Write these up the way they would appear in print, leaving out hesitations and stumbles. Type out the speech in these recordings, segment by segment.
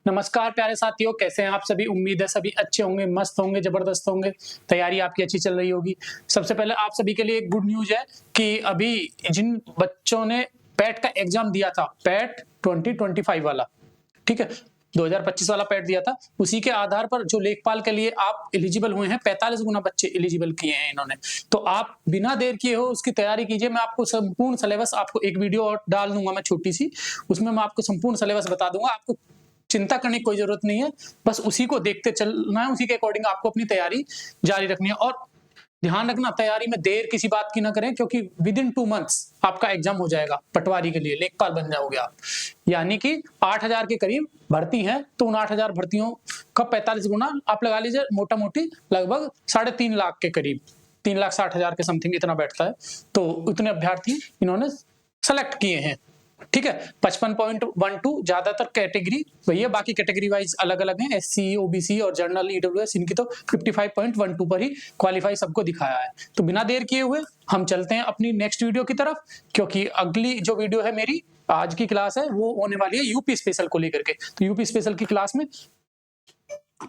नमस्कार प्यारे साथियों, कैसे हैं आप सभी। उम्मीद है सभी अच्छे होंगे, मस्त होंगे, जबरदस्त होंगे। तैयारी आपकी अच्छी चल रही होगी। सबसे पहले आप सभी के लिए एक गुड न्यूज है कि अभी जिन बच्चों ने पैट का एग्जाम दिया था, पैट 2025 वाला, ठीक है, 2025 वाला पैट दिया था, उसी के आधार पर जो लेखपाल के लिए आप एलिजिबल हुए हैं, 45 गुना बच्चे एलिजिबल किए हैं इन्होंने। तो आप बिना देर किए हो उसकी तैयारी कीजिए। मैं आपको संपूर्ण सिलेबस, आपको एक वीडियो और डाल दूंगा मैं छोटी सी, उसमें मैं आपको संपूर्ण सिलेबस बता दूंगा। आपको चिंता करने की कोई जरूरत नहीं है, बस उसी को देखते चलना है, उसी के अकॉर्डिंग आपको अपनी तैयारी जारी रखनी है। और ध्यान रखना, तैयारी में देर किसी बात की ना करें, क्योंकि विद इन 2 मंथ्स आपका एग्जाम हो जाएगा। पटवारी के लिए लेखपाल बन जाओगे आप, यानी कि 8,000 के करीब भर्ती है। तो उन 8,000 भर्तियों का 45 गुना आप लगा लीजिए, मोटा मोटी लगभग 3.5 लाख के करीब, 3,60,000 के समथिंग इतना बैठता है। तो इतने अभ्यर्थी इन्होंने सेलेक्ट किए हैं, ठीक है। 55.12 ज्यादातर कैटेगरी वही है, बाकी कैटेगरी वाइज अलग अलग हैं। एससी, ओबीसी और जनरल, ईडब्ल्यूएस, इनकी तो 55.12 पर ही क्वालिफाई सबको दिखाया है। तो बिना देर किए हुए हम चलते हैं अपनी नेक्स्ट वीडियो की तरफ, क्योंकि अगली जो वीडियो है मेरी आज की क्लास है वो होने वाली है यूपी स्पेशल को लेकर के। तो यूपी स्पेशल की क्लास में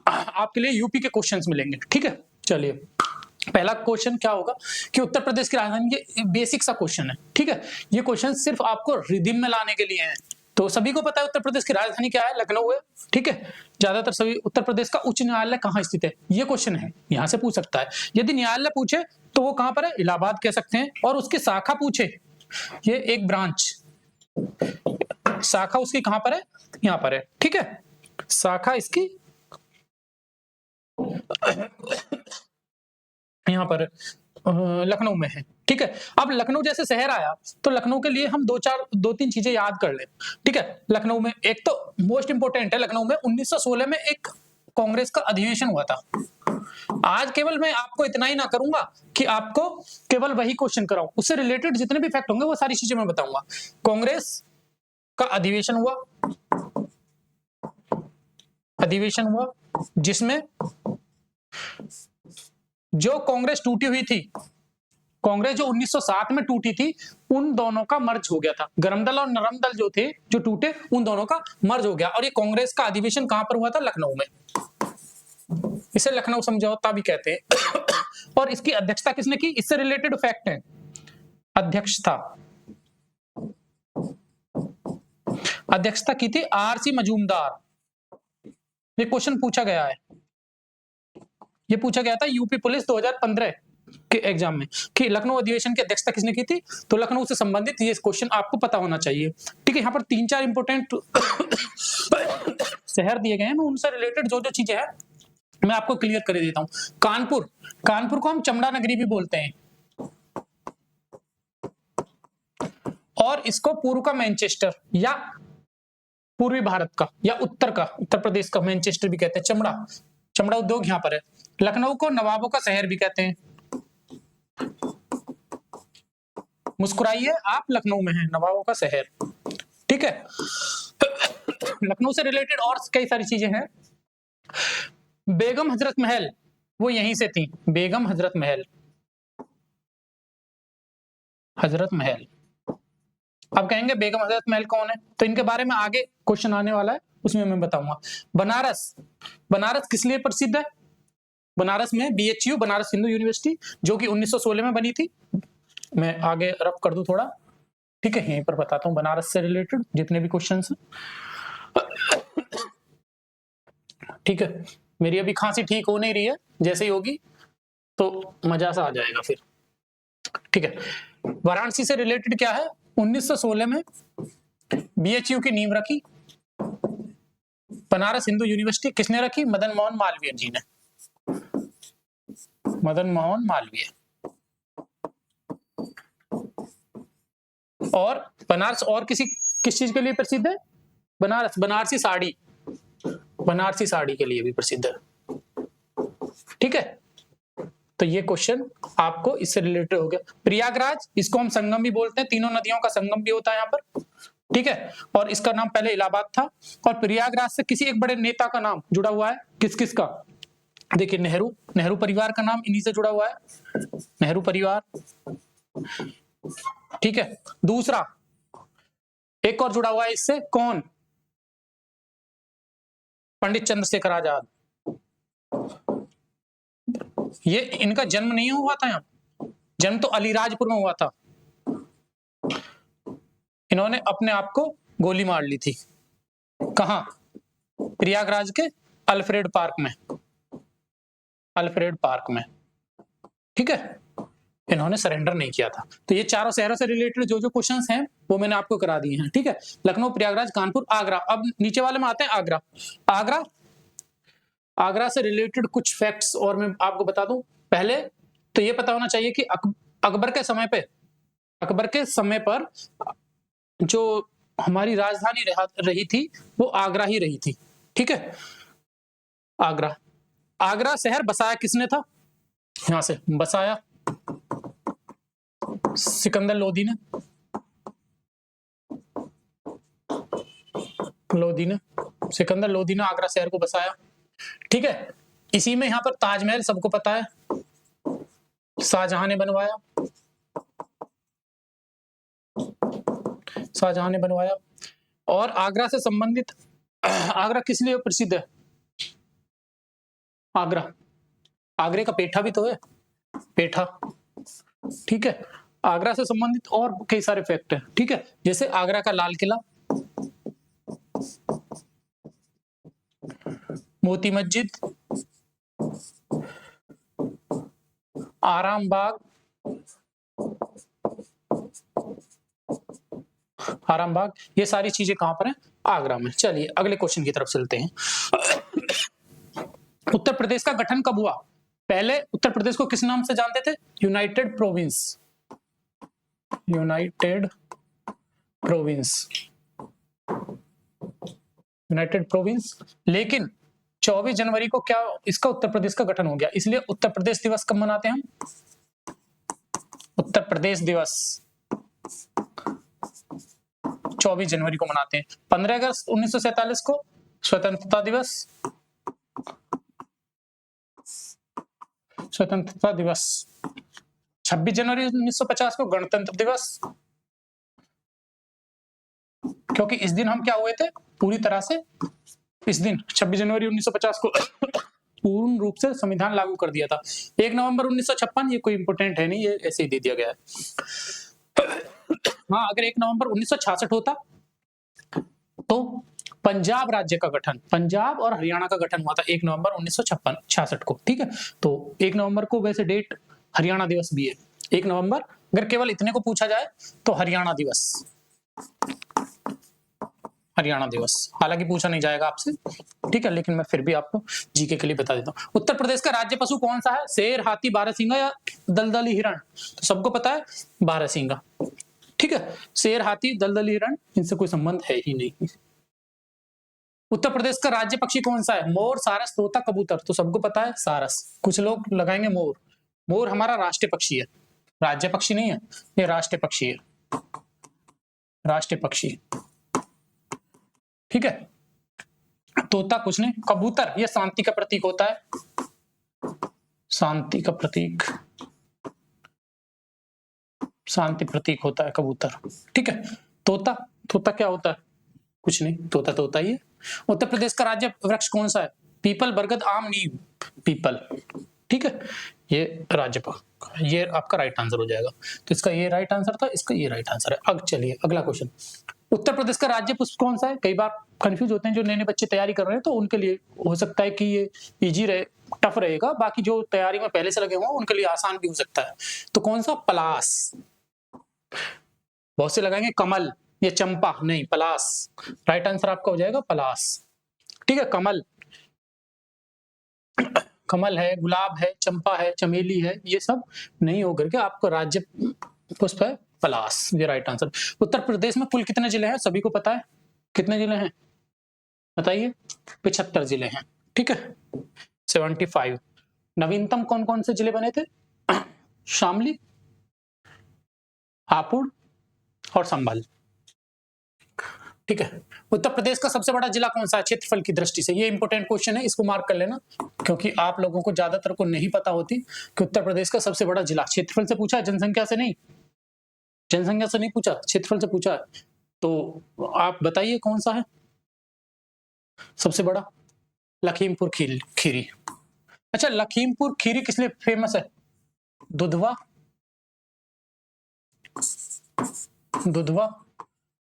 आपके लिए यूपी के क्वेश्चंस मिलेंगे, ठीक है। चलिए, पहला क्वेश्चन क्या होगा कि उत्तर प्रदेश की राजधानी, ये बेसिक सा क्वेश्चन है, ठीक है। ये क्वेश्चन सिर्फ आपको रिदिम में लाने के लिए है। तो सभी को पता है उत्तर प्रदेश की राजधानी क्या है, लखनऊ है, ठीक है। ज्यादातर सभी उत्तर प्रदेश का उच्च न्यायालय कहाँ स्थित है, ये क्वेश्चन है, यहां से पूछ सकता है। यदि न्यायालय पूछे तो वो कहां पर है, इलाहाबाद कह सकते हैं। और उसकी शाखा पूछे, ये एक ब्रांच, शाखा उसकी कहां पर है, यहां पर है, ठीक है। शाखा इसकी यहाँ पर लखनऊ में है, ठीक है। अब लखनऊ जैसे शहर आया तो लखनऊ के लिए हम दो तीन चीजें याद कर लें, ठीक है। लखनऊ में एक तो मोस्ट इंपोर्टेंट है, लखनऊ में 1916 में एक कांग्रेस का अधिवेशन हुआ था। आज केवल मैं आपको इतना ही ना करूंगा कि आपको केवल वही क्वेश्चन कराऊं, उससे रिलेटेड जितने भी फैक्ट होंगे वो सारी चीजें मैं बताऊंगा। कांग्रेस का अधिवेशन हुआ जिसमें जो कांग्रेस टूटी हुई थी, कांग्रेस जो 1907 में टूटी थी, उन दोनों का मर्ज हो गया था। गरम दल और नरम दल जो थे, जो टूटे, उन दोनों का मर्ज हो गया। और ये कांग्रेस का अधिवेशन कहां पर हुआ था, लखनऊ में। इसे लखनऊ समझौता भी कहते हैं। और इसकी अध्यक्षता किसने की, इससे रिलेटेड फैक्ट है। अध्यक्षता की थी आरसी मजूमदार। ये क्वेश्चन पूछा गया है, ये पूछा गया था यूपी पुलिस 2015 के एग्जाम में कि लखनऊ अधिवेशन की अध्यक्षता किसने की थी। तो लखनऊ से संबंधित ये क्वेश्चन आपको पता होना चाहिए, ठीक है। यहाँ पर 3-4 इंपोर्टेंट शहर दिए गए हैं, मैं उनसे रिलेटेड जो जो चीजें हैं मैं आपको क्लियर कर देता हूं। कानपुर को हम चमड़ा नगरी भी बोलते हैं, और इसको पूर्व का मैनचेस्टर या पूर्वी भारत का या उत्तर प्रदेश का मैनचेस्टर भी कहते हैं। चमड़ा उद्योग यहाँ पर है। लखनऊ को नवाबों का शहर भी कहते हैं। मुस्कुराइए, आप लखनऊ में हैं, नवाबों का शहर, ठीक है। लखनऊ से रिलेटेड और कई सारी चीजें हैं। बेगम हजरत महल वो यहीं से थी, बेगम हजरत महल। अब कहेंगे बेगम हजरत महल कौन है, तो इनके बारे में आगे क्वेश्चन आने वाला है, उसमें मैं बताऊंगा। बनारस किस लिए प्रसिद्ध है, बनारस में बीएचयू, बनारस हिंदू यूनिवर्सिटी, जो कि 1916 में बनी थी। मैं आगे रफ कर दूं थोड़ा, ठीक है, यहीं पर बताता हूं बनारस से रिलेटेड जितने भी क्वेश्चंस हैं, ठीक है। मेरी अभी खांसी ठीक हो नहीं रही है, जैसे ही होगी तो मजा सा आ जाएगा फिर, ठीक है। वाराणसी से रिलेटेड क्या है, 1916 में बीएचयू की नींव रखी। बनारस हिंदू यूनिवर्सिटी किसने रखी, मदन मोहन मालवीय जी ने, मदन मोहन मालवीय। और बनारस और किस चीज के लिए प्रसिद्ध है, बनारसी साड़ी के लिए भी प्रसिद्ध है, ठीक है। तो ये क्वेश्चन आपको इससे रिलेटेड हो गया। प्रयागराज, इसको हम संगम भी बोलते हैं, तीनों नदियों का संगम भी होता है यहाँ पर, ठीक है। और इसका नाम पहले इलाहाबाद था। और प्रयागराज से किसी एक बड़े नेता का नाम जुड़ा हुआ है, किस का, देखिए नेहरू परिवार का नाम इन्हीं से जुड़ा हुआ है, नेहरू परिवार, ठीक है। दूसरा एक और जुड़ा हुआ है इससे, कौन, पंडित चंद्रशेखर आजाद। ये इनका जन्म नहीं हुआ था यहाँ, जन्म तो अलीराजपुर में हुआ था। इन्होंने अपने आप को गोली मार ली थी। कहां? प्रयागराज के अल्फ्रेड पार्क में, अल्फ्रेड पार्क में। ठीक है, इन्होंने सरेंडर नहीं किया था। तो ये चारों शहरों से रिलेटेड जो जो क्वेश्चंस हैं वो मैंने आपको करा दिए हैं। ठीक है, लखनऊ, प्रयागराज, कानपुर, आगरा। अब नीचे वाले में आते हैं आगरा। आगरा, आगरा से रिलेटेड कुछ फैक्ट्स और मैं आपको बता दूं। पहले तो ये पता होना चाहिए कि अकबर के समय पे, अकबर के समय पर जो हमारी राजधानी रही थी वो आगरा ही रही थी। ठीक है, आगरा, आगरा शहर बसाया किसने था? यहां से बसाया सिकंदर लोदी ने, सिकंदर लोदी ने आगरा शहर को बसाया। ठीक है, इसी में यहां पर ताजमहल सबको पता है, शाहजहां ने बनवाया, शाहजहां ने बनवाया। और आगरा से संबंधित, आगरा किस लिए प्रसिद्ध है? आगरा, आगरे का पेठा भी तो है, पेठा। ठीक है, आगरा से संबंधित और कई सारे फैक्ट हैं। ठीक है, जैसे आगरा का लाल किला, मोती मस्जिद, आराम बाग, आराम बाग, ये सारी चीजें कहां पर हैं? आगरा में। चलिए अगले क्वेश्चन की तरफ चलते हैं। उत्तर प्रदेश का गठन कब हुआ? पहले उत्तर प्रदेश को किस नाम से जानते थे? United province, United province, United province. लेकिन 24 जनवरी को क्या इसका उत्तर प्रदेश का गठन हो गया, इसलिए उत्तर प्रदेश दिवस कब मनाते हैं हम? उत्तर प्रदेश दिवस 24 जनवरी को मनाते हैं। 15 अगस्त 1947 को स्वतंत्रता दिवस, स्वतंत्रता दिवस। 26 जनवरी 1950 को गणतंत्र दिवस, क्योंकि इस दिन हम क्या हुए थे पूरी तरह से, इस दिन 26 जनवरी 1950 को पूर्ण रूप से संविधान लागू कर दिया था। 1 नवंबर 1956, ये कोई इंपोर्टेंट है नहीं, ये ऐसे ही दे दिया गया है। हाँ, अगर 1 नवंबर 1966 होता तो पंजाब राज्य का गठन, पंजाब और हरियाणा का गठन हुआ था 1 नवंबर 1966 को। ठीक है, तो 1 नवंबर को वैसे डेट हरियाणा दिवस भी है। 1 नवंबर, अगर केवल इतने को पूछा जाए तो हरियाणा दिवस, हरियाणा दिवस। हालांकि पूछा नहीं जाएगा आपसे, ठीक है, लेकिन मैं फिर भी आपको जीके के लिए बता देता हूँ। उत्तर प्रदेश का राज्य पशु कौन सा है? शेर, हाथी, बारहसिंगा या दलदली हिरण? तो सबको पता है बारहसिंगा। ठीक है, शेर, हाथी, दलदली हिरण, इनसे कोई संबंध है ही नहीं। उत्तर प्रदेश का राज्य पक्षी कौन सा है? मोर, सारस, तोता, कबूतर? तो सबको पता है सारस। कुछ लोग लगाएंगे मोर। मोर हमारा राष्ट्रीय पक्षी है, राज्य पक्षी नहीं है, ये राष्ट्रीय पक्षी है, राष्ट्रीय पक्षी। ठीक है, तोता कुछ नहीं। कबूतर ये शांति का प्रतीक होता है, शांति का प्रतीक, शांति प्रतीक होता है कबूतर। ठीक है, तोता, तोता क्या होता है? कुछ नहीं, तोता तोता ही है। उत्तर प्रदेश का राज्य वृक्ष कौन सा है? पीपल, बरगद, आम, नीम। पीपल। ठीक है, ये राज्य ये आपका राइट आंसर हो जाएगा। तो इसका ये राइट आंसर था, इसका ये राइट आंसर है। अब चलिए अगला क्वेश्चन। उत्तर प्रदेश का राज्य पुष्प कौन सा है? कई बार कंफ्यूज होते हैं जो नए नए बच्चे तैयारी कर रहे हैं, तो उनके लिए हो सकता है कि ये इजी रहे, टफ रहेगा। बाकी जो तैयारी में पहले से लगे हुए उनके लिए आसान भी हो सकता है। तो कौन सा? पलास। बहुत से लगाएंगे कमल या चंपा, नहीं, पलास। राइट आंसर आपका हो जाएगा पलास। ठीक है, कमल, कमल है, गुलाब है, चंपा है, चमेली है, ये सब नहीं हो करके आपका राज्य पुष्प है पलास, ये राइट आंसर। उत्तर प्रदेश में कुल कितने जिले हैं? सभी को पता है, कितने जिले हैं बताइए? 75 जिले हैं। ठीक है, 75। नवीनतम कौन कौन से जिले बने थे? शामली, हापुड़ और संभल। ठीक है, उत्तर प्रदेश का सबसे बड़ा जिला कौन सा है क्षेत्रफल की दृष्टि से? ये इंपॉर्टेंट क्वेश्चन है, इसको मार्क कर लेना, क्योंकि आप लोगों को ज्यादातर को नहीं पता होती कि उत्तर प्रदेश का सबसे बड़ा जिला क्षेत्रफल से पूछा है, जनसंख्या से नहीं, जनसंख्या से नहीं पूछा, क्षेत्रफल से पूछा है। तो आप बताइए कौन सा है सबसे बड़ा? लखीमपुर खीरी। अच्छा, लखीमपुर खीरी किस लिए फेमस है? दुधवा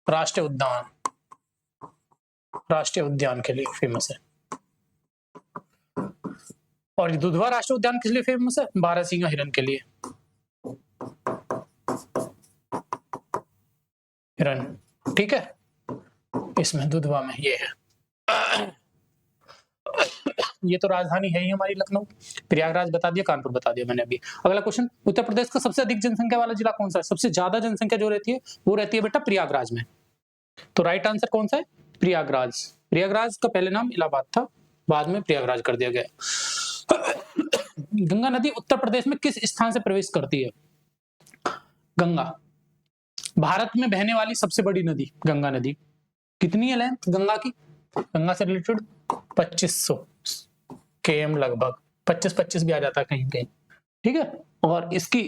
राष्ट्रीय उद्यान के लिए फेमस है। और ये दुधवा राष्ट्रीय उद्यान किस लिए फेमस है? बारहसिंगा हिरन के लिए। हिरन, ठीक है, इसमें दुधवा में ये है। ये तो राजधानी है ही हमारी लखनऊ। प्रयागराज बता दिया, कानपुर बता दिया मैंने अभी। अगला क्वेश्चन, उत्तर प्रदेश का सबसे अधिक जनसंख्या वाला जिला कौन सा है? सबसे ज्यादा जनसंख्या जो रहती है वो रहती है बेटा प्रयागराज में। तो राइट आंसर कौन सा है? प्रयागराज। प्रयागराज का पहले नाम इलाहाबाद था, बाद में प्रयागराज कर दिया गया। गंगा नदी उत्तर प्रदेश में किस स्थान से प्रवेश करती है? गंगा भारत में बहने वाली सबसे बड़ी नदी गंगा नदी। कितनी है लेंथ गंगा की? गंगा से रिलेटेड 2500 km लगभग, 25 भी आ जाता है कहीं कहीं, ठीक है। और इसकी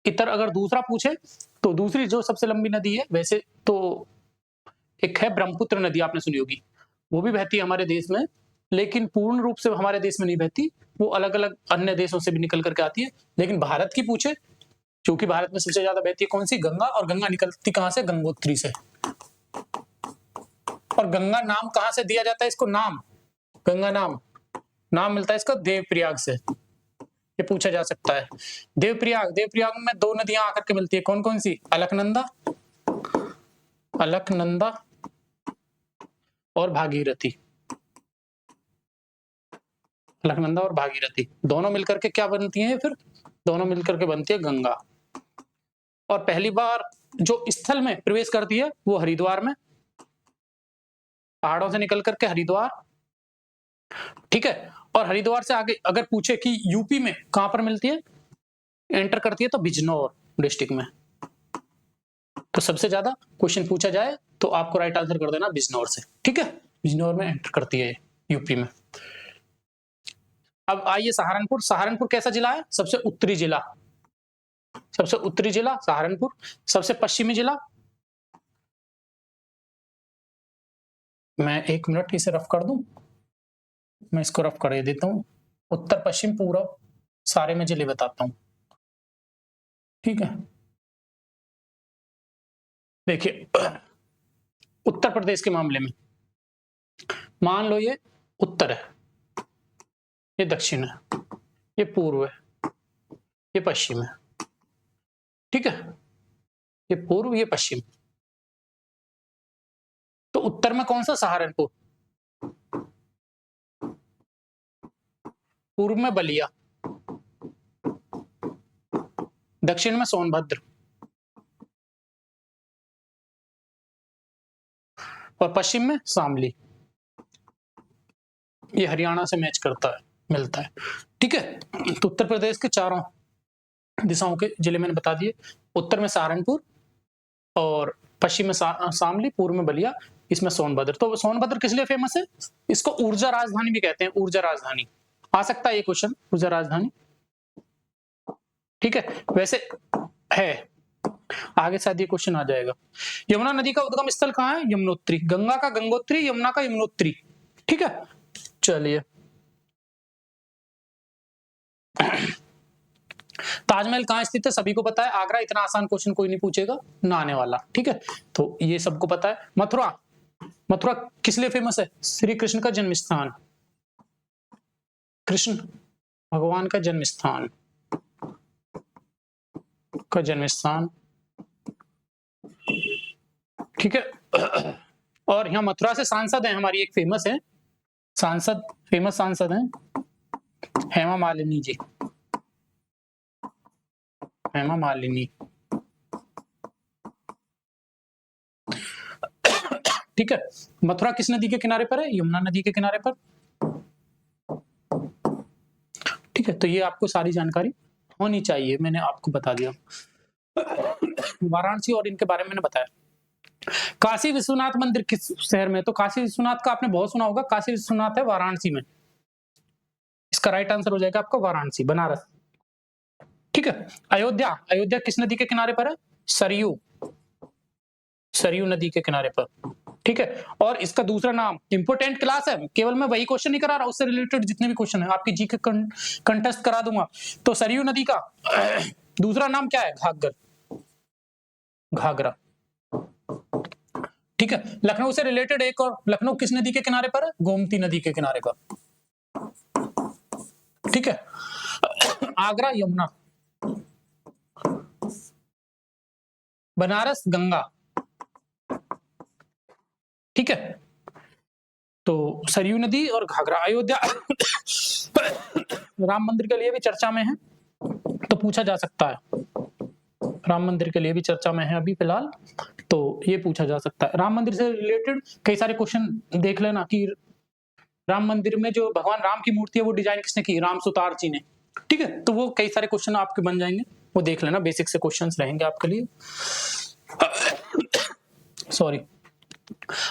इतर अगर दूसरा पूछे तो दूसरी जो सबसे लंबी नदी है वैसे तो एक है ब्रह्मपुत्र नदी, आपने सुनी होगी, वो भी बहती है हमारे देश में, लेकिन पूर्ण रूप से हमारे देश में नहीं बहती, वो अलग अलग अन्य देशों से भी निकल करके आती है। लेकिन भारत की पूछे, क्योंकि भारत में सबसे ज्यादा बहती है कौन सी? गंगा। और गंगा निकलती कहां से? गंगोत्री से। और गंगा नाम कहां से दिया जाता है इसको? नाम, गंगा नाम मिलता है इसका देवप्रयाग से। ये पूछा जा सकता है। देवप्रयाग में दो नदियां आकर के मिलती है, कौन कौन सी? अलकनंदा और भागीरथी। अलकनंदा और भागीरथी दोनों मिलकर के क्या बनती हैं? फिर दोनों मिलकर के बनती है गंगा। और पहली बार जो स्थल में प्रवेश करती है वो हरिद्वार में, पहाड़ों से निकल करके हरिद्वार, ठीक है। और हरिद्वार से आगे अगर पूछे कि यूपी में कहां पर मिलती है, एंटर करती है, तो बिजनौर डिस्ट्रिक्ट में। तो सबसे ज्यादा क्वेश्चन पूछा जाए तो आपको राइट आंसर कर देना बिजनौर से, ठीक है। बिजनौर में एंटर करती है यूपी में। अब आइए सहारनपुर। सहारनपुर कैसा जिला है? सबसे उत्तरी जिला सहारनपुर। सबसे पश्चिमी जिला, मैं 1 मिनट इसे रफ कर दूं, मैं इसको रफ कर देता हूं। उत्तर पश्चिम पूर्व सारे में जिले बताता हूं, ठीक है। देखिए उत्तर प्रदेश के मामले में मान लो ये उत्तर है, ये दक्षिण है, ये पूर्व है, ये पश्चिम है, ठीक है। ये पूर्व, ये पश्चिम। तो उत्तर में कौन सा? सहारनपुर। पूर्व में बलिया, दक्षिण में सोनभद्र, और पश्चिम में शामली। ये हरियाणा से मैच करता है, मिलता है, ठीक है। तो उत्तर प्रदेश के चारों दिशाओं के जिले मैंने बता दिए। उत्तर में सहारनपुर, और पश्चिम में शामली, पूर्व में बलिया, इसमें सोनभद्र। तो सोनभद्र किस लिए फेमस है? इसको ऊर्जा राजधानी भी कहते हैं। ऊर्जा राजधानी आ सकता है ये क्वेश्चन, ऊर्जा राजधानी, ठीक है। वैसे है, आगे शायद ये क्वेश्चन आ जाएगा। यमुना नदी का उद्गम स्थल कहाँ है? यमुनोत्री। गंगा का गंगोत्री, यमुना का यमुनोत्री, ठीक है। चलिए ताजमहल कहाँ स्थित है? सभी को पता है, आगरा। इतना आसान क्वेश्चन कोई नहीं पूछेगा, ना आने वाला, ठीक है। तो ये सबको पता है। मथुरा किस लिए फेमस है? श्री कृष्ण का जन्म स्थान, कृष्ण भगवान का जन्म स्थान, ठीक है। और यहाँ मथुरा से सांसद है हमारी, एक फेमस सांसद हैं हेमा मालिनी जी, हेमा मालिनी, ठीक है। मथुरा किस नदी के किनारे पर है? यमुना नदी के किनारे पर, ठीक है। तो ये आपको सारी जानकारी होनी चाहिए, मैंने आपको बता दिया। वाराणसी और इनके बारे में मैंने बताया। काशी विश्वनाथ मंदिर किस शहर में? तो काशी विश्वनाथ का आपने बहुत सुना होगा, काशी विश्वनाथ है वाराणसी में। इसका राइट आंसर हो जाएगा आपका वाराणसी, बनारस, ठीक है। अयोध्या किस नदी के किनारे पर है? सरयू नदी के किनारे पर। ठीक है। और इसका दूसरा नाम, इंपोर्टेंट क्लास है, केवल मैं वही क्वेश्चन नहीं करा रहा, उससे रिलेटेड जितने भी क्वेश्चन है आपकी जीके कंटेस्ट करा दूंगा। तो सरयू नदी का दूसरा नाम क्या है? घाघर, घाघरा। ठीक है। लखनऊ से रिलेटेड एक और, लखनऊ किस नदी के किनारे पर है? गोमती नदी के किनारे पर। ठीक है। आगरा यमुना, बनारस गंगा। ठीक है। तो सरयू नदी और घाघरा। अयोध्या राम मंदिर के लिए भी चर्चा में है, तो पूछा जा सकता है। राम मंदिर के लिए भी चर्चा में है अभी फिलहाल, तो ये पूछा जा सकता है। राम मंदिर से रिलेटेड कई सारे क्वेश्चन देख लेना कि राम मंदिर में जो भगवान राम की मूर्ति है वो डिजाइन किसने की? राम सुतार जी ने। ठीक है। तो वो कई सारे क्वेश्चन आपके बन जाएंगे, वो देख लेना, बेसिक से क्वेश्चंस रहेंगे आपके लिए। सॉरी।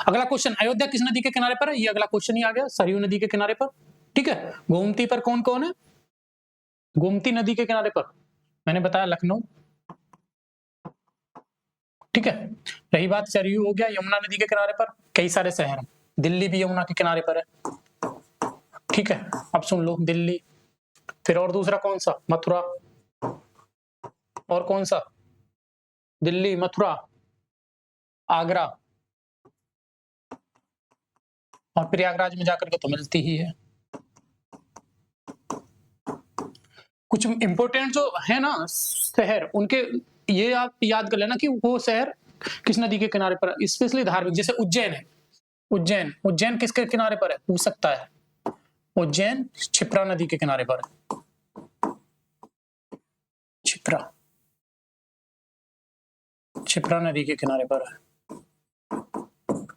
अगला क्वेश्चन, अयोध्या किस नदी के किनारे पर है? ये अगला क्वेश्चन ही आ गया, सरयू नदी के किनारे पर। ठीक है। गोमती पर कौन कौन है? गोमती नदी के किनारे पर मैंने बताया लखनऊ। ठीक है। रही बात सरयू हो गया, यमुना नदी के किनारे पर कई सारे शहर, दिल्ली भी यमुना के किनारे पर है। ठीक है। अब सुन लो, दिल्ली, फिर और दूसरा कौन सा? मथुरा। और कौन सा? दिल्ली, मथुरा, आगरा, और प्रयागराज में जाकर के तो मिलती ही है। कुछ इंपोर्टेंट जो है ना शहर, उनके ये आप याद कर लेना कि वो शहर किस नदी के किनारे पर है, स्पेशली धार्मिक। जैसे उज्जैन है, उज्जैन, उज्जैन किसके किनारे पर है? पूछ सकता है। उज्जैन क्षिप्रा नदी के किनारे पर है। क्षिप्रा, क्षिप्रा नदी के किनारे पर है।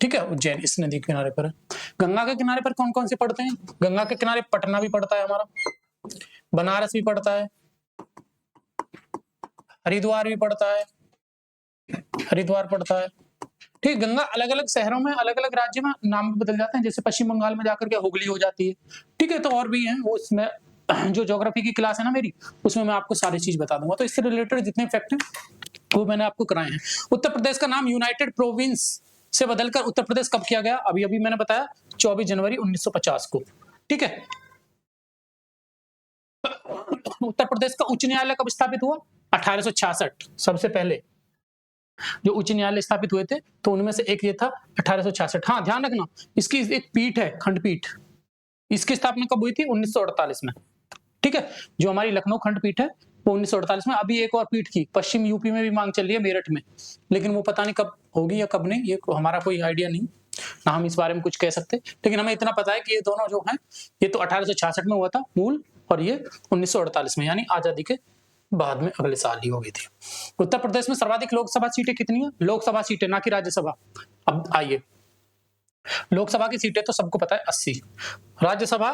ठीक है। उज्जैन इस नदी के किनारे पर है। गंगा के किनारे पर कौन कौन से पड़ते हैं? गंगा के किनारे पटना भी पड़ता है हमारा, बनारस भी पड़ता है, हरिद्वार भी पड़ता है, हरिद्वार पड़ता है। ठीक। गंगा अलग अलग शहरों में, अलग अलग राज्य में नाम बदल जाते हैं, जैसे पश्चिम बंगाल में जाकर के हुगली हो जाती है। ठीक है। तो और भी हैं, वो इसमें जो ज्योग्राफी की क्लास है ना मेरी, उसमें मैं आपको सारी चीज बता दूंगा। तो इससे रिलेटेड जितने फैक्ट हैं वो मैंने आपको कराए हैं। उत्तर प्रदेश का नाम यूनाइटेड प्रोविंस से बदलकर उत्तर प्रदेश कब किया गया? अभी अभी मैंने बताया, 24 जनवरी 1950 को। ठीक है। उत्तर प्रदेश का उच्च न्यायालय कब स्थापित हुआ? 1866। सबसे पहले जो उच्च न्यायालय स्थापित हुए थे तो उनमें से एक ये था, 1866। हाँ, ध्यान रखना, इसकी एक पीठ है, खंडपीठ, इसकी स्थापना कब हुई थी? 1948 में। ठीक है। जो हमारी लखनऊ खंडपीठ है वो 1948 में। अभी एक और पीठ की पश्चिम यूपी में भी मांग चल रही है, मेरठ में, लेकिन वो पता नहीं कब होगी या कब नहीं, ये हमारा कोई आइडिया नहीं, ना हम इस बारे में कुछ कह सकते। लेकिन हमें इतना पता है कि ये दोनों जो हैं, ये तो 1866 में हुआ था मूल, और ये 1948 में, यानी आजादी के बाद में अगले साल ही हो गई थी। उत्तर प्रदेश में सर्वाधिक लोकसभा सीटें कितनी है? लोकसभा सीटें, ना कि राज्यसभा। अब आइए, लोकसभा की सीटें तो सबको पता है 80, राज्यसभा,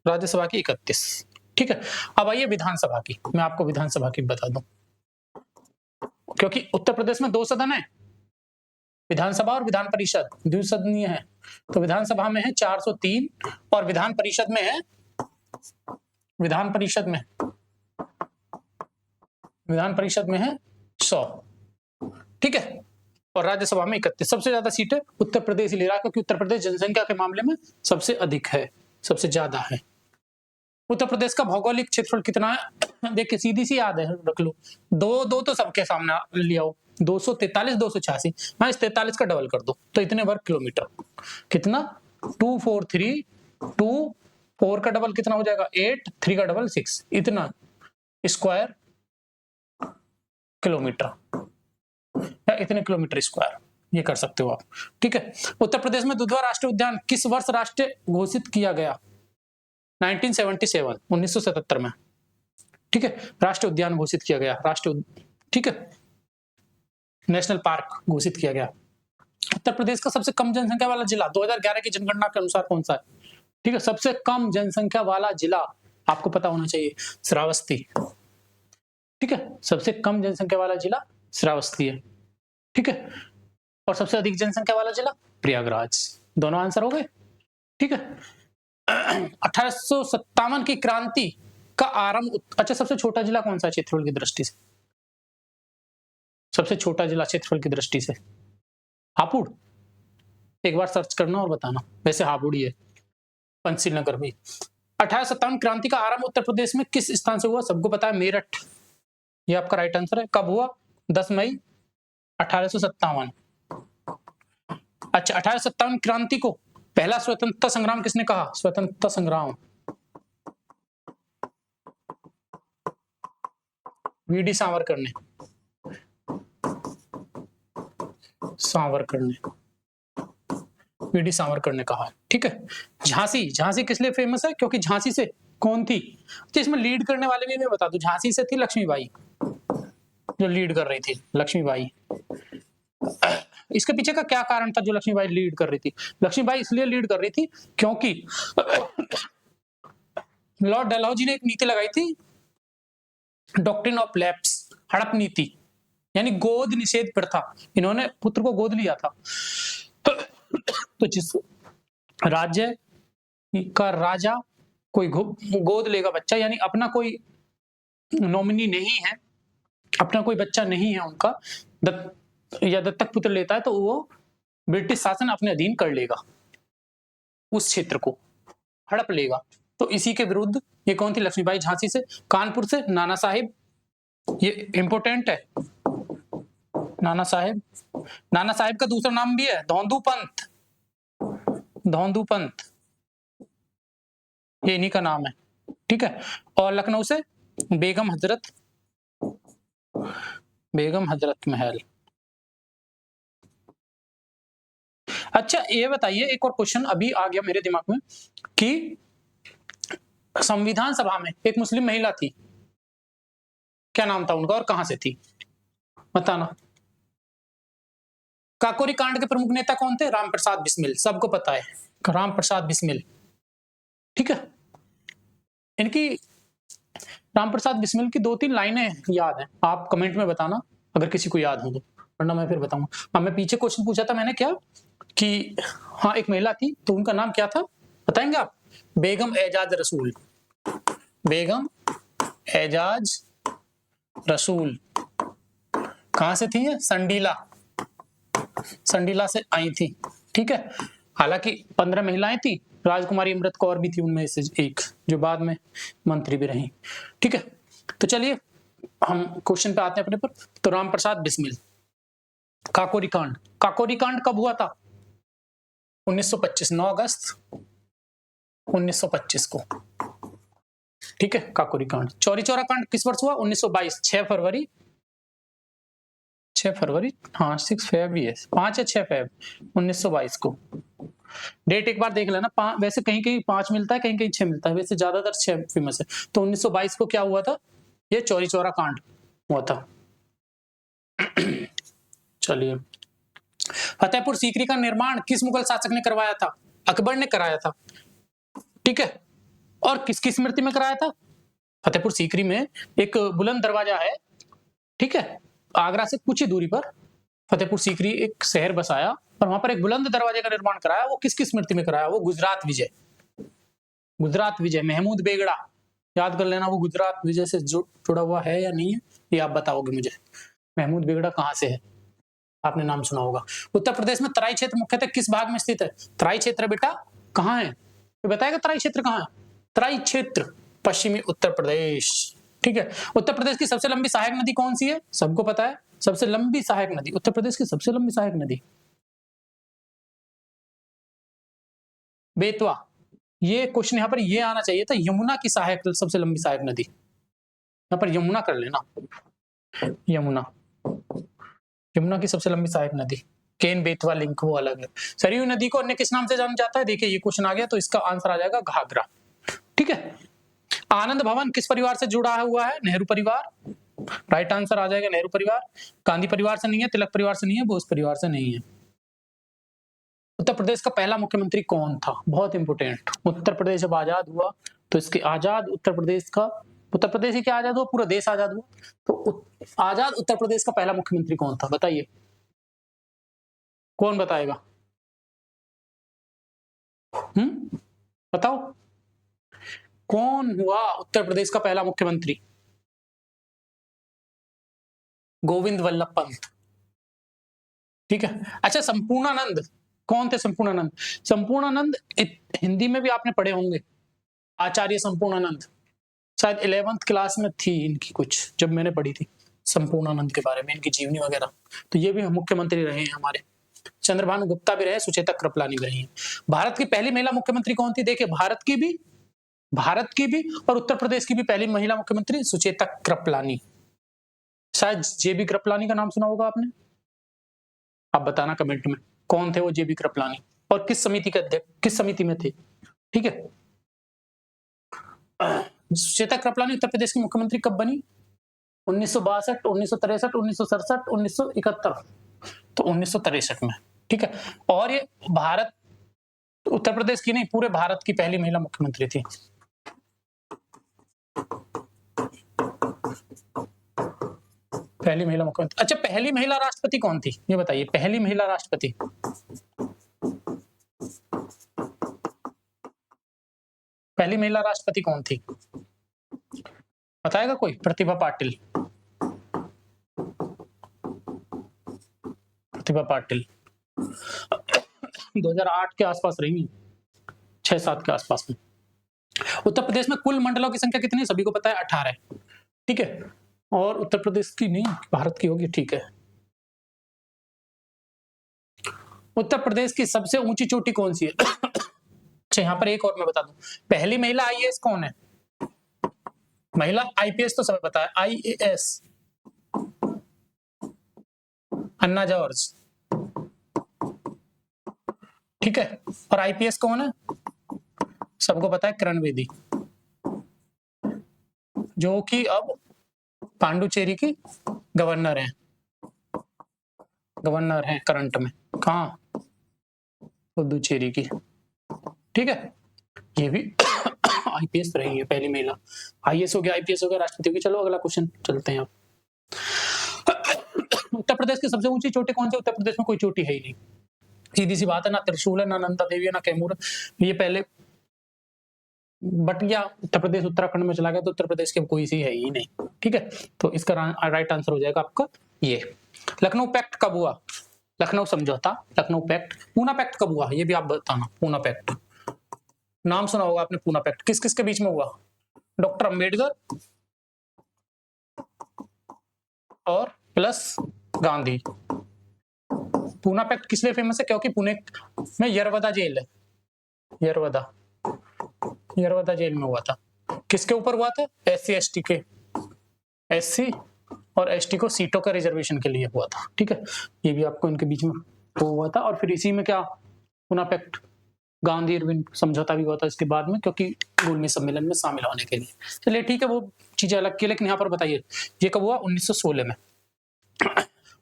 राज्यसभा की 31। ठीक है। अब आइए विधानसभा की, मैं आपको विधानसभा की बता दूं, क्योंकि उत्तर प्रदेश में 2 सदन है, विधानसभा और विधान परिषद, द्विसदनीय है। तो विधानसभा में है 403 और विधान परिषद में है, विधान परिषद में, विधान परिषद में है 100। ठीक है। और राज्यसभा में 31। सबसे ज्यादा सीटें उत्तर प्रदेश ही ले रहा है, क्योंकि उत्तर प्रदेश जनसंख्या के मामले में सबसे अधिक है, सबसे ज्यादा है। उत्तर प्रदेश का भौगोलिक क्षेत्रफल कितना है? देखिए, सीधी सी याद है, रख लो, दो दो तो सबके सामने ले आओ, 243, 286, हाँ, इस 43 का डबल कर दो तो इतने वर्ग किलोमीटर। कितना? 243, 2 4 का डबल कितना हो जाएगा? 8, 3 का डबल 6, इतना स्क्वायर किलोमीटर, या इतने किलोमीटर स्क्वायर, ये कर सकते हो आप। ठीक है। उत्तर प्रदेश में दुधवा राष्ट्रीय उद्यान किस वर्ष राष्ट्रीय घोषित किया गया? 1977, 1977 में। ठीक है। राष्ट्रीय उद्यान घोषित किया गया, राष्ट्रीय, ठीक है, नेशनल पार्क घोषित किया गया। उत्तर प्रदेश का सबसे कम जनसंख्या वाला जिला 2011 की जनगणना के अनुसार कौन सा है? ठीक है। सबसे कम जनसंख्या वाला जिला आपको पता होना चाहिए, श्रावस्ती। ठीक है। सबसे कम जनसंख्या वाला जिला श्रावस्ती है। ठीक है। और सबसे अधिक जनसंख्या वाला जिला प्रयागराज। दोनों आंसर हो गए। ठीक है। 1857 की क्रांति का आरंभ, अच्छा, सबसे छोटा जिला कौन सा है क्षेत्रफल की दृष्टि से? सबसे छोटा जिला क्षेत्रफल की दृष्टि से हापुड़, एक बार सर्च करना और बताना। वैसे हाबुड़ी है, पंचशील नगर भी। 1857 क्रांति का आरंभ उत्तर प्रदेश में किस स्थान से हुआ? सबको पता है, मेरठ। ये आपका राइट आंसर है। कब हुआ? 10 मई 1857। अच्छा, 1857 क्रांति को पहला स्वतंत्रता संग्राम किसने कहा? स्वतंत्रता संग्राम वीडी सावरकर ने। वीडी सावरकर ने कहा। ठीक है। झांसी किस लिए फेमस है? क्योंकि झांसी से कौन थी? तो इसमें लीड करने वाले भी मैं बता दूं, झांसी से थी लक्ष्मीबाई, जो लीड कर रही थी, लक्ष्मीबाई। इसके पीछे का क्या कारण था जो लक्ष्मीबाई लीड कर रही थी? लक्ष्मीबाई इसलिए लीड कर रही थी क्योंकि लॉर्ड डलहौजी ने एक नीति लगाई थी, डॉक्ट्रिन ऑफ लैप्स, हड़प नीति, यानी गोद निषेध प्रथा। इन्होंने पुत्र को गोद लिया था, तो जिस राज्य का राजा कोई गोद लेगा बच्चा, यानी अपना कोई नॉमिनी नहीं है, अपना कोई बच्चा नहीं है उनका, या दत्तक पुत्र लेता है, तो वो ब्रिटिश शासन अपने अधीन कर लेगा, उस क्षेत्र को हड़प लेगा। तो इसी के विरुद्ध ये कौन थी? लक्ष्मीबाई, झांसी से। कानपुर से नाना साहिब, ये इंपोर्टेंट है, नाना साहिब का दूसरा नाम भी है धौंदू पंत, ये इन्हीं का नाम है। ठीक है। और लखनऊ से बेगम हजरत महल। अच्छा, ये बताइए, एक और क्वेश्चन अभी आ गया मेरे दिमाग में कि संविधान सभा में एक मुस्लिम महिला थी, क्या नाम था उनका और कहां से थी? बताना। काकोरी कांड के प्रमुख नेता कौन थे? रामप्रसाद बिस्मिल, सबको पता है, रामप्रसाद बिस्मिल। ठीक है। इनकी रामप्रसाद बिस्मिल की 2-3 लाइनें याद हैं, आप कमेंट में बताना अगर किसी को याद हो तो, वरना मैं फिर बताऊंगा। हाँ, मैं पीछे क्वेश्चन पूछा था मैंने, क्या कि हाँ एक महिला थी, तो उनका नाम क्या था बताएंगे आप? बेगम एजाज रसूल। बेगम एजाज रसूल कहां से थी? संडीला से आई थी। ठीक है। हालांकि 15 महिलाएं थी, राजकुमारी अमृत कौर भी थी उनमें से एक, जो बाद में मंत्री भी रही। ठीक है। तो चलिए हम क्वेश्चन पे आते हैं अपने पर। तो रामप्रसाद बिस्मिल, काकोरी कांड कब हुआ था? 1925, 9 अगस्त 1925 को। ठीक है, काकोरी कांड। चौरी चौरा कांड किस वर्ष हुआ? 1922, 6 फरवरी, हाँ 6 फेब ही है, 5 या 6 फेब 1922 को। डेट एक बार देख लेना, वैसे कहीं कहीं 5 मिलता है, कहीं कहीं 6 मिलता है, वैसे ज्यादातर 6 फेमस है। तो 1922 को क्या हुआ था? ये चौरी चौरा कांड हुआ था। चलिए, फतेहपुर सीकरी का निर्माण किस मुगल शासक ने करवाया था? अकबर ने कराया था। ठीक है। और किसकी स्मृति में कराया था? फतेहपुर सीकरी में एक बुलंद दरवाजा है, ठीक है, आगरा से कुछ ही दूरी पर फतेहपुर सीकरी एक शहर बसाया और वहां पर एक बुलंद दरवाजे का निर्माण कराया। वो किसकी स्मृति में कराया? वो गुजरात विजय महमूद बेगड़ा, याद कर लेना, वो गुजरात विजय से जुड़ा हुआ है या नहीं है ये आप बताओगे मुझे। महमूद बेगड़ा कहां से है? आपने नाम सुना होगा। उत्तर प्रदेश में तराई क्षेत्र मुख्यतः किस भाग में स्थित है? तराई क्षेत्र बेटा कहाँ है? तो बताएगा तराई क्षेत्र कहाँ है? तराई क्षेत्र पश्चिमी उत्तर प्रदेश। ठीक है। उत्तर प्रदेश की सबसे लंबी सहायक नदी कौन सी है? सबको पता है, सबसे लंबी सहायक नदी, उत्तर प्रदेश की सबसे लंबी सहायक नदी बेतवा। ये क्वेश्चन यहाँ पर ये आना चाहिए था, यमुना की सहायक सबसे लंबी सहायक नदी, यहाँ पर यमुना कर लेना। यमुना की सबसे लंबी सहायक नदी, केन बेतवा लिंक वो अलग है। सरयू नदी को अन्य किस नाम से जाना जाता है? देखिए ये क्वेश्चन आ गया तो इसका आंसर आ जाएगा घाघरा। ठीक है। आनंद भवन किस परिवार से जुड़ा हुआ है? नेहरू परिवार, राइट आंसर आ जाएगा नेहरू परिवार। गांधी परिवार से नहीं है, तिलक परिवार से नहीं है, बोस परिवार से नहीं है। उत्तर प्रदेश का पहला मुख्यमंत्री कौन था? बहुत इंपोर्टेंट। उत्तर प्रदेश जब आजाद हुआ तो इसके आजाद उत्तर प्रदेश ही क्या आजाद हुआ, पूरा देश आजाद हुआ, तो आजाद उत्तर प्रदेश का पहला मुख्यमंत्री कौन था? बताइए, कौन बताएगा? बताओ कौन हुआ उत्तर प्रदेश का पहला मुख्यमंत्री? गोविंद वल्लभ पंत। ठीक है। अच्छा, संपूर्णानंद कौन थे संपूर्णानंद? संपूर्णानंद हिंदी में भी आपने पढ़े होंगे, आचार्य संपूर्णानंद, शायद 11th क्लास में थी इनकी कुछ, जब मैंने पढ़ी थी संपूर्णानंद के बारे में, इनकी जीवनी वगैरह। तो ये भी मुख्यमंत्री रहे हैं हमारे। चंद्रभानु गुप्ता भी रहे, सुचेता कृपलानी भी रही हैं। भारत की पहली महिला मुख्यमंत्री कौन थी? देखिए, भारत की भी और उत्तर प्रदेश की भी पहली महिला मुख्यमंत्री सुचेता कृपलानी। शायद जेबी कृपलानी का नाम सुना होगा आपने, आप बताना कमेंट में कौन थे वो जेबी कृपलानी और किस समिति के अध्यक्ष, किस समिति में थे। ठीक है, सुचेता कृपलानी उत्तर प्रदेश की मुख्यमंत्री कब बनी? 1962, 1963, 1967, 1971। तो 1963 में। ठीक है, और ये भारत, उत्तर प्रदेश की नहीं, पूरे भारत की पहली महिला मुख्यमंत्री थी। पहली महिला मुख्यमंत्री। अच्छा, पहली महिला राष्ट्रपति कौन थी ये बताइए? पहली महिला राष्ट्रपति, पहली महिला राष्ट्रपति कौन थी बताएगा कोई? प्रतिभा पाटिल। प्रतिभा पाटिल 2008 के आसपास रही, 6-7 के आसपास में। उत्तर प्रदेश में कुल मंडलों की संख्या कितनी? सभी को पता है, 18। ठीक है, और उत्तर प्रदेश की नहीं, भारत की होगी। ठीक है, उत्तर प्रदेश की सबसे ऊंची चोटी कौन सी है? अच्छा, यहां पर एक और मैं बता दूं, पहली महिला आईएएस कौन है? महिला आईपीएस तो सब पता है, आईएएस अन्ना जॉर्ज। ठीक है, और आईपीएस कौन है? सबको पता है, किरण बेदी, जो कि अब पांडुचेरी की गवर्नर हैं करंट में। कहाँ? पुदुचेरी की। ठीक है, ये भी आईपीएस रही है पहली महिला। आईएएस हो गया, आईपीएस हो गया, राष्ट्रपति की। चलो अगला क्वेश्चन चलते हैं आप। उत्तर प्रदेश की सबसे ऊंची चोटी कौन सी? उत्तर प्रदेश में कोई चोटी है ही नहीं, सीधी सी बात है, ना त्रिशूल है, ना नंदा देवी है, ना कैमूर है। ये पहले बट गया, उत्तर प्रदेश उत्तराखंड में चला गया, तो उत्तर प्रदेश की कोई सी है ही नहीं। ठीक है, तो इसका राइट आंसर हो जाएगा आपका ये। लखनऊ पैक्ट कब हुआ? लखनऊ समझौता, लखनऊ पैक्ट। पूना पैक्ट कब हुआ ये भी आप बताना। पूना पैक्ट नाम सुना होगा आपने, पूना पैक्ट किस किस के बीच में हुआ? डॉक्टर अंबेडकर और प्लस गांधी। पूना पैक्ट किस लिए फेमस है? क्योंकि पुणे में यरवदा जेल है, यरवदा जेल में हुआ था। किसके ऊपर हुआ था? एससी एसटी के, एससी और एसटी को सीटों का रिजर्वेशन के लिए हुआ था। ठीक है, ये भी आपको इनके बीच में वो हुआ था। और फिर इसी में क्या, पूना पैक्ट, गांधी इरविन समझौता भी हुआ था इसके बाद में, क्योंकि गोलमेज सम्मेलन में शामिल होने के लिए। चलिए ठीक है, वो चीजें अलग की, लेकिन यहाँ पर बताइए ये कब हुआ? 1916 में।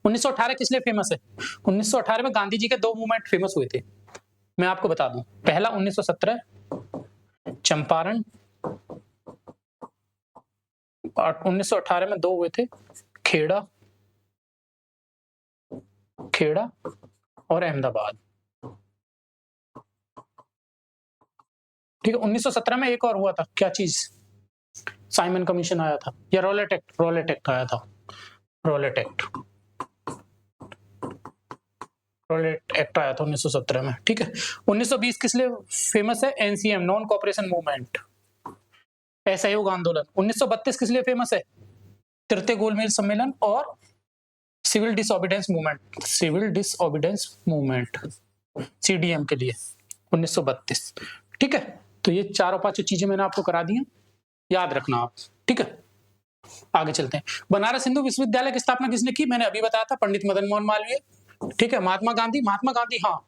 1918 किस लिए फेमस है? 1918 में गांधी जी के 2 मूवमेंट फेमस हुए थे, मैं आपको बता दूं। पहला 1917 चंपारण, 1918 में 2 हुए थे, खेड़ा और अहमदाबाद। ठीक है, 1917 में एक और हुआ था, क्या चीज? साइमन कमीशन आया था, या रॉलेट एक्ट आया था। रॉलेट एक्ट आया था 1917 में। ठीक है, 1920 किस लिए फेमस है? एनसीएम, नॉन कोऑपरेशन मूवमेंट, असहयोग आंदोलन। 1932 किस लिए फेमस है? तृतीय गोलमेज सम्मेलन और सिविल डिसओबीडियंस मूवमेंट, सीडीएम के लिए 1932। ठीक है, तो ये 4-5 चीजें मैंने आपको करा दी हैं, याद रखना आप। ठीक है, आगे चलते हैं। बनारस हिंदू विश्वविद्यालय की स्थापना किसने की? मैंने अभी बताया था, पंडित मदन मोहन मालवीय। ठीक है, महात्मा गांधी, हाँ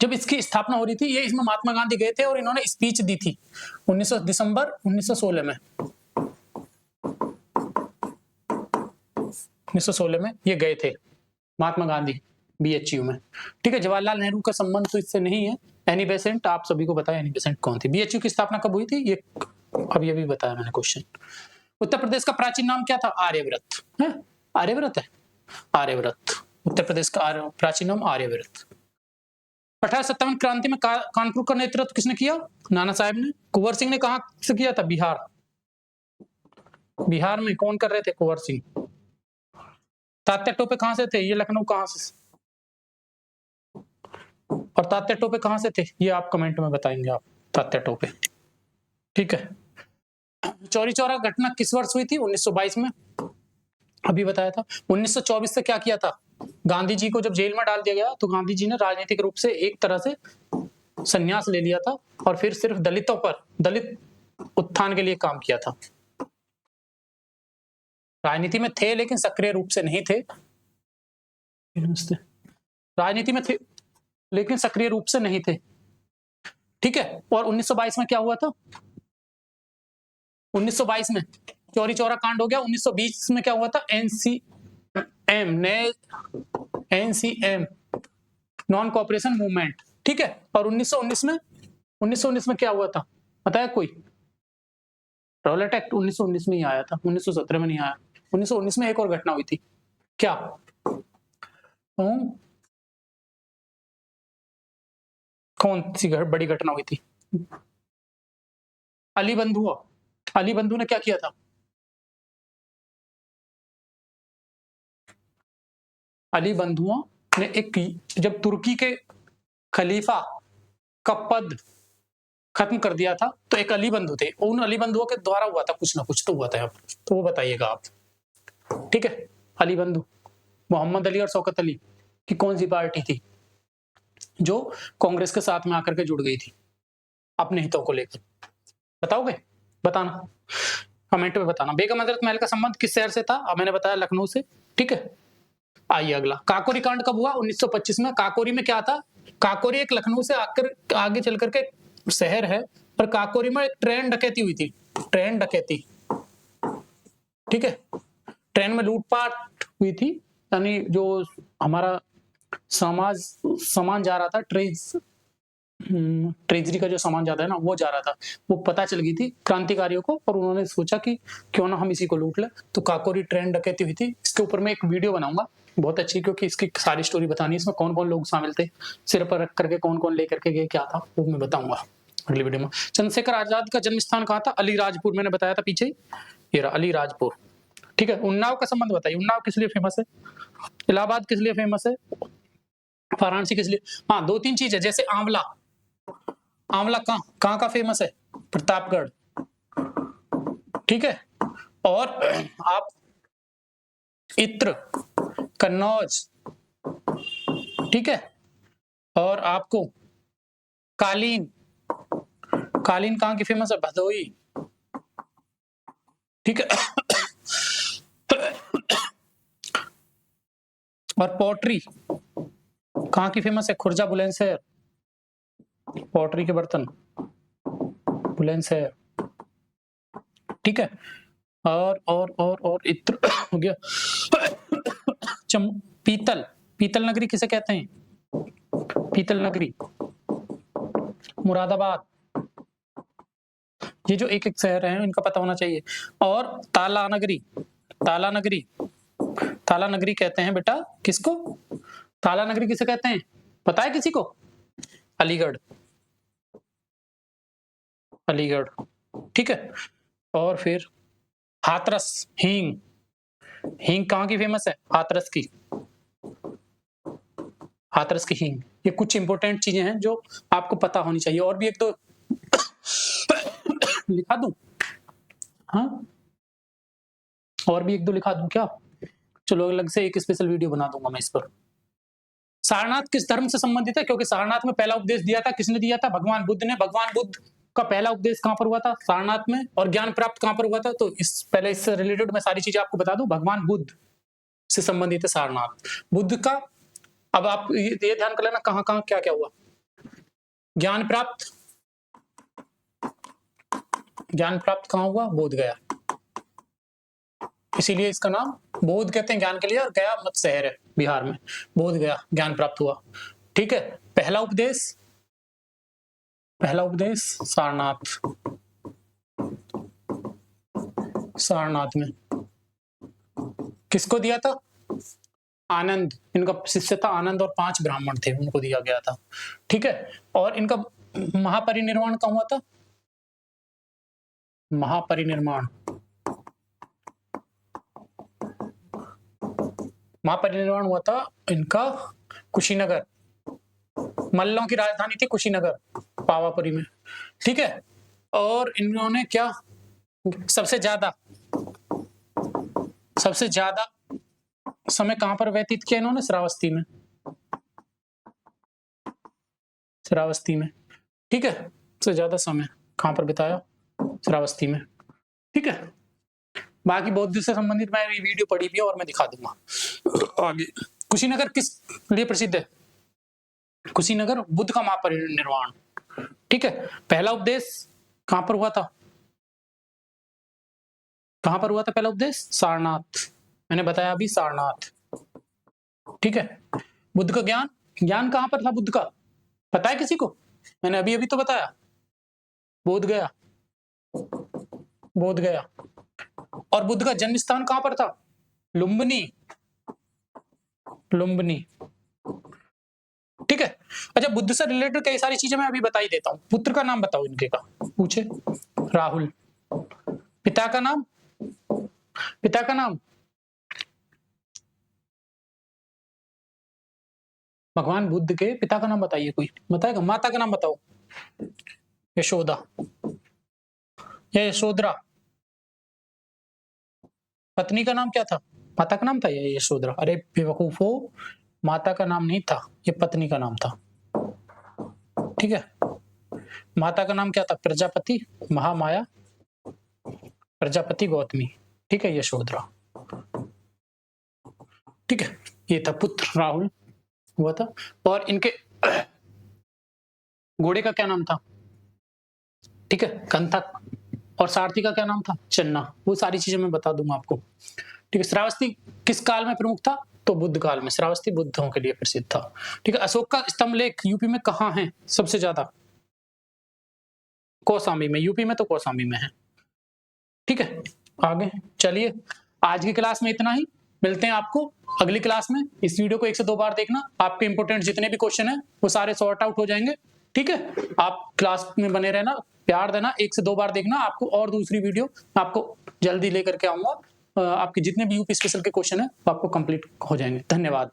जब इसकी स्थापना हो रही थी, ये इसमें महात्मा गांधी गए थे और इन्होंने स्पीच दी थी 19 दिसंबर 1916 में। 1916 में ये गए थे महात्मा गांधी बीएचयू में। ठीक है, जवाहरलाल नेहरू का संबंध तो इससे नहीं है। एनी बेसेंट, आप सभी को बताया एनी बेसेंट कौन थी। बीएचयू की स्थापना कब हुई थी? ये अभी अभी बताया मैंने क्वेश्चन। उत्तर प्रदेश का प्राचीन नाम क्या था? आर्यव्रत है, आर्यव्रत है, आर्यव्रत। उत्तर प्रदेश का प्राचीन नाम आर्यव्रत। 1857 क्रांति में कानपुर का नेतृत्व किसने किया? नाना साहेब ने। कुंवर सिंह ने कहां से किया था? बिहार में। कौन कर रहे थे? कुंवर सिंह। तात्या टोपे कहां से थे? ये लखनऊ। कहां से? और तात्या टोपे कहां से थे ये आप कमेंट में बताएंगे आप, तात्या टोपे। ठीक है, चौरी चौरा घटना किस वर्ष हुई थी? 1922 में, अभी बताया था। 1924 से क्या किया था? गांधी जी को जब जेल में डाल दिया गया तो गांधी जी ने राजनीतिक रूप से एक तरह से संन्यास ले लिया था और फिर सिर्फ दलितों पर, दलित उत्थान के लिए काम किया था। राजनीति में थे लेकिन सक्रिय रूप से नहीं थे, राजनीति में थे लेकिन सक्रिय रूप से नहीं थे। ठीक है, और 1922 में क्या हुआ था? 1922 में चौरी चौरा कांड हो गया। 1920 में क्या हुआ था? NCM, non cooperation movement. ठीक है, और 1919 में क्या हुआ था बताया कोई? रॉलेट एक्ट 1919 में ही आया था, 1917 में नहीं आया। 1919 में एक और घटना हुई थी, क्या? कौन सी बड़ी घटना हुई थी? अली बंधुआ ने क्या किया था? अली बंधुआ ने एक, जब तुर्की के खलीफा का पद खत्म कर दिया था तो एक अली बंधु थे, उन अली बंधुओं के द्वारा हुआ था, कुछ ना कुछ तो हुआ था यहाँ, तो वो बताइएगा आप। ठीक है, अली बंधु, मोहम्मद अली और शौकत अली की कौन सी पार्टी थी जो कांग्रेस के साथ में आकर के जुड़ गई थी अपने हितों को लेकर? बताओगे? बताना, कमेंट में बताना। बेगम हजरत महल का संबंध किस शहर से था? अब मैंने बताया लखनऊ से। ठीक है, आइए अगला, काकोरी कांड कब हुआ? 1925 में। काकोरी में क्या था? काकोरी एक लखनऊ से आकर आगे चल करके शहर है, पर काकोरी में एक ट्रेन डकैती हुई थी, ट्रेन डकैती। ठीक है, ट्रेन में लूटपाट हुई थी, यानी जो हमारा सामान जा रहा था, ट्रेजरी का जो सामान जाता है ना, वो जा रहा था, वो पता चल गई थी क्रांतिकारियों को और उन्होंने सोचा कि क्यों ना हम इसी को लूट ले, तो काकोरी ट्रेन डकैती हुई थी। इसके ऊपर मैं एक वीडियो बनाऊंगा बहुत अच्छी, क्योंकि इसकी सारी स्टोरी बतानी है, इसमें कौन कौन लोग शामिल थे, सिर पर रख करके कौन कौन लेकर के गए, क्या था, वो मैं बताऊंगा अगली वीडियो में। चंद्रशेखर आजाद का जन्म स्थान कहाँ था? अलीराजपुर, मैंने बताया था पीछे, ये रहा अलीराजपुर। ठीक है, उन्नाव का संबंध बताइए, उन्नाव किस लिए फेमस है? इलाहाबाद किस लिए फेमस है? वाराणसी किस लिए? हाँ, 2-3 चीज है, जैसे आंवला, आंवला कहाँ का फेमस है? प्रतापगढ़। ठीक है, और आप इत्र, कन्नौज। ठीक है, और आपको कालीन, कालीन कहाँ की फेमस है? भदोई। ठीक है, और पोट्री कहाँ की फेमस है? खुर्जा, बुलंदशहर। पोट्री के बर्तन बुलंदशहर। ठीक है, और इत्र हो गया। पीतल, पीतल नगरी किसे कहते हैं? पीतल नगरी, मुरादाबाद। ये जो एक एक शहर है इनका पता होना चाहिए। और ताला नगरी, ताला नगरी, ताला नगरी कहते हैं बेटा किसको? ताला नगरी किसे कहते हैं पता है किसी को? अलीगढ़, अलीगढ़। ठीक है, और फिर हाथरस, हींग, हींग कहाँ की फेमस है? हाथरस की, हाथरस की हींग। ये कुछ इंपॉर्टेंट चीजें हैं जो आपको पता होनी चाहिए। और भी एक तो लिखा दूं? हाँ, और भी एक दो लिखा दूं क्या? चलो अलग से एक स्पेशल वीडियो बना दूंगा मैं इस पर। सारनाथ किस धर्म से संबंधित है? क्योंकि सारनाथ में पहला उपदेश दिया था, किसने दिया था? भगवान बुद्ध ने। भगवान बुद्ध का पहला उपदेश कहां पर हुआ था? सारनाथ में। और ज्ञान प्राप्त कहां पर हुआ था? तो इस पहले इससे रिलेटेड मैं सारी चीजें आपको बता दूं। भगवान बुद्ध से संबंधित है सारनाथ, बुद्ध का। अब आप ये ध्यान कर लेना कहां कहां क्या क्या हुआ। ज्ञान प्राप्त, ज्ञान प्राप्त कहां हुआ? बोध गया, इसीलिए इसका नाम बोध कहते हैं ज्ञान के लिए। और गया मत शहर है बिहार में, बोध गया ज्ञान प्राप्त हुआ। ठीक है, पहला उपदेश, पहला उपदेश सारनाथ, सारनाथ में किसको दिया था? आनंद, इनका शिष्य था आनंद और 5 ब्राह्मण थे, उनको दिया गया था। ठीक है, और इनका महापरिनिर्वाण कहाँ हुआ था? महापरिनिर्वाण, महापरिनिर्वाण हुआ था इनका कुशीनगर, मल्लों की राजधानी थी कुशीनगर, पावापुरी में, ठीक है। और इन्होंने क्या सबसे ज्यादा समय कहां पर व्यतीत किया इन्होंने? श्रावस्ती में, श्रावस्ती में, ठीक है। सबसे ज्यादा समय कहां पर बिताया? श्रावस्ती में, ठीक है। बाकी बौद्ध से संबंधित मैं ये वीडियो पढ़ी भी है और मैं दिखा दूंगा आगे। कुशीनगर किस लिए प्रसिद्ध है? कुशीनगर बुद्ध का महापरिनिर्वाण, ठीक है। पहला उपदेश कहां पर हुआ था? कहां पर हुआ था पहला उपदेश? सारनाथ, मैंने बताया अभी, सारनाथ, ठीक है। बुद्ध का ज्ञान कहां पर था बुद्ध का? पता है किसी को? मैंने अभी अभी तो बताया, बोध गया, बोध गया। और बुद्ध का जन्म स्थान कहां पर था? लुम्बिनी, लुम्बिनी, ठीक है। अच्छा, बुद्ध से रिलेटेड कई सारी चीजें मैं अभी बता ही देता हूं। पुत्र का नाम बताओ इनके का, पूछे राहुल। पिता का नाम? पिता का नाम भगवान बुद्ध के पिता का नाम बताइए, कोई बताएगा? माता का नाम बताओ। यशोदा या यशोधरा। पत्नी का नाम क्या था? माता का नाम था या यशोधरा? अरे बेवकूफो, माता का नाम नहीं था, ये पत्नी का नाम था, ठीक है। माता का नाम क्या था? प्रजापति, महामाया, प्रजापति गौतमी, ठीक है, यशोधरा, ठीक है। ये था पुत्र राहुल हुआ था। और इनके घोड़े का क्या नाम था? ठीक है, कंथक। और सारथी का क्या नाम था? चन्ना। वो सारी चीजें मैं बता दूंगा आपको, ठीक है। श्रावस्ती किस काल में प्रमुख था? तो बुद्ध काल में। श्रावस्ती बुद्धों के लिए प्रसिद्ध था, ठीक है। अशोक का स्तंभ लेख यूपी में कहाँ है सबसे ज्यादा? कौशाम्बी में, यूपी में तो कौशाम्बी में है, ठीक है। आगे चलिए, आज की क्लास में इतना ही। मिलते हैं आपको अगली क्लास में। इस वीडियो को 1 से 2 बार देखना, आपके इंपोर्टेंट जितने भी क्वेश्चन है वो सारे सॉर्ट आउट हो जाएंगे, ठीक है। आप क्लास में बने रहना, प्यार देना, 1 से 2 बार देखना आपको। और दूसरी वीडियो आपको जल्दी लेकर के आऊंगा, आपके जितने भी यूपी स्पेशल के क्वेश्चन है आपको कंप्लीट हो जाएंगे। धन्यवाद।